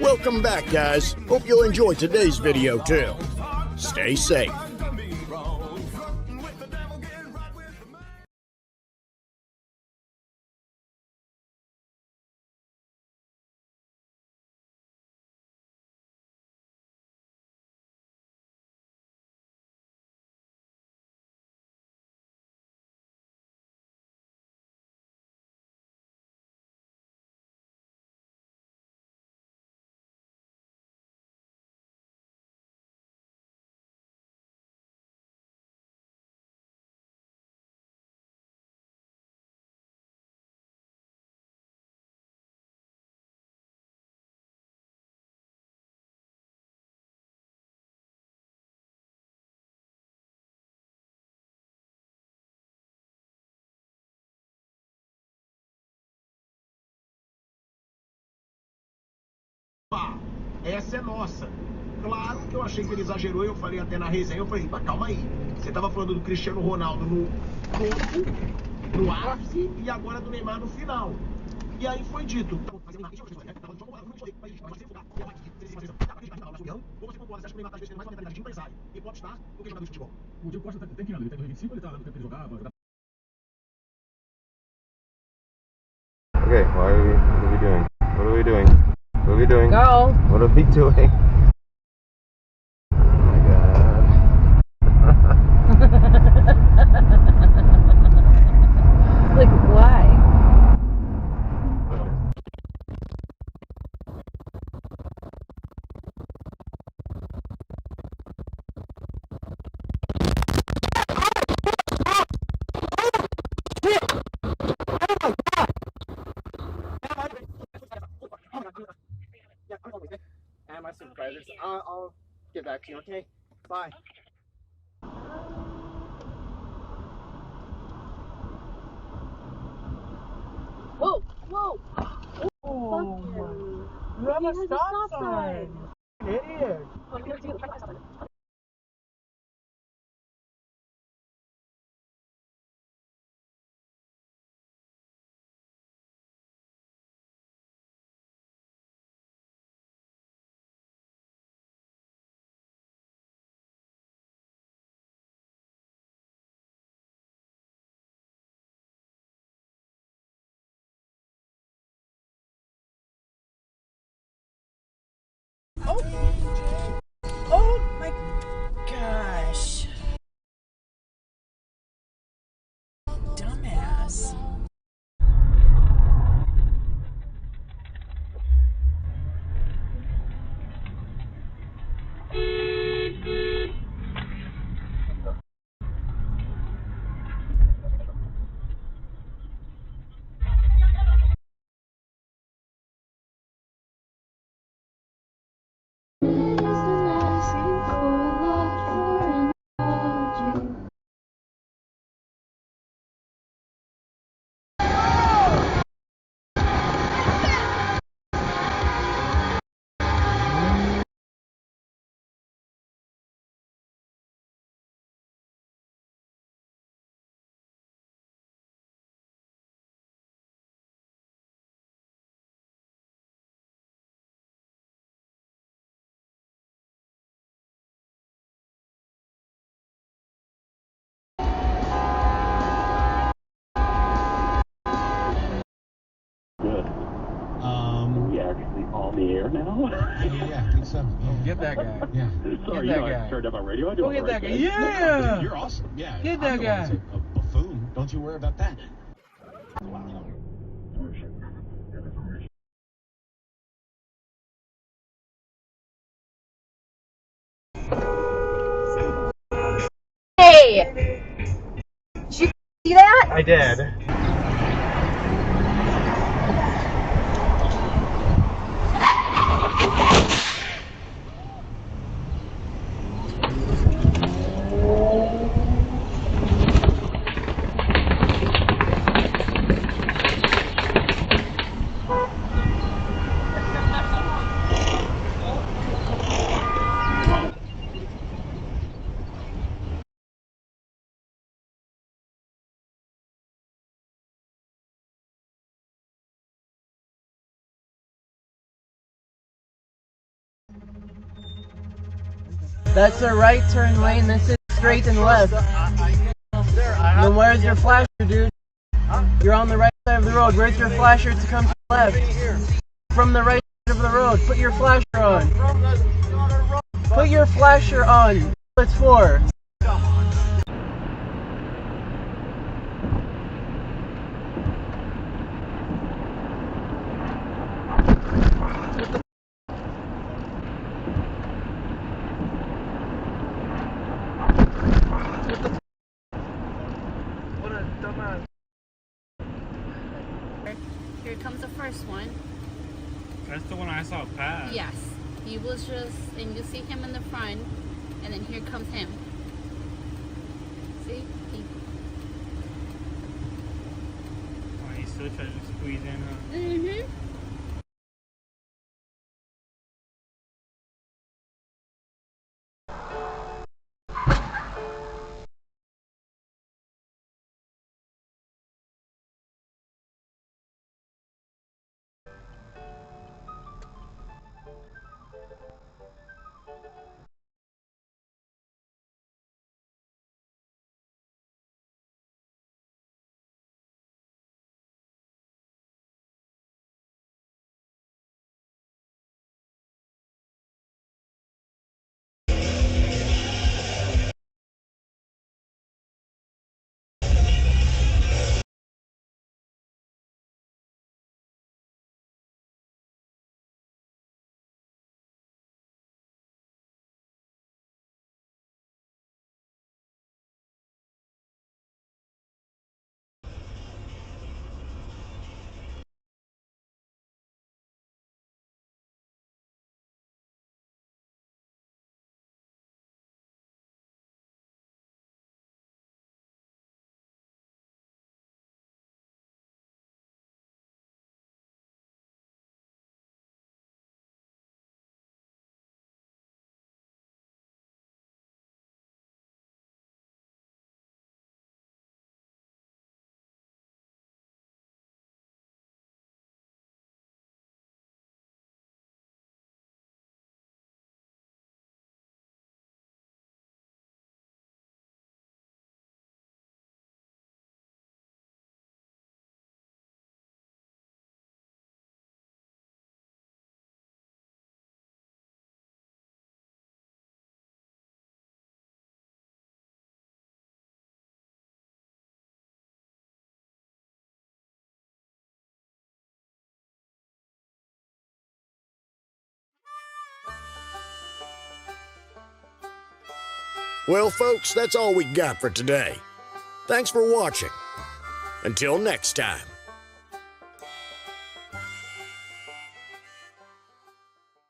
Welcome back, guys. Hope you'll enjoy today's video too. Stay safe. Essa é nossa. Claro que eu achei que ele exagerou. Eu falei até na resenha, eu falei, mas calma aí. Você tava falando do Cristiano Ronaldo no topo, no ápice, e agora do Neymar no final. E aí foi dito. Ou você concorda, você acha que o Neymar tá tendo mais uma mentalidade de empresário e popstar do que jogador de futebol? O Diego Costa tem que ir, ele tem 25, ele tá dando tempo de jogar. Okay, what are we doing? What are we doing? What are we doing? Go. What are we doing? Oh my god. Like, why? And my supervisors, I'll get back to you, okay? Bye. Whoa, whoa. Oh, you have a stop sign. Idiot. Oh my gosh. Dumbass. On the air now? Yeah, I think so. Yeah. Get that guy. Yeah. Sorry, Get you that know, guy. I turned up my radio. I do Go it get right that guy. then. Yeah! No, dude, you're awesome. Yeah. Get that guy. A buffoon. Don't you worry about that. Hey! Did you see that? I did. That's a right turn lane. This is straight and left. Then where's your flasher, dude? You're on the right side of the road. Where's your flasher to come to the left? From the right side of the road. Put your flasher on. Put your flasher on. It's for. Here comes the first one. That's the one I saw pass. Yes. He was just, and you see him in the front, and then here comes him. See? Oh, he's still trying to squeeze in. Mm-hmm. Well, folks, that's all we got for today. Thanks for watching. Until next time.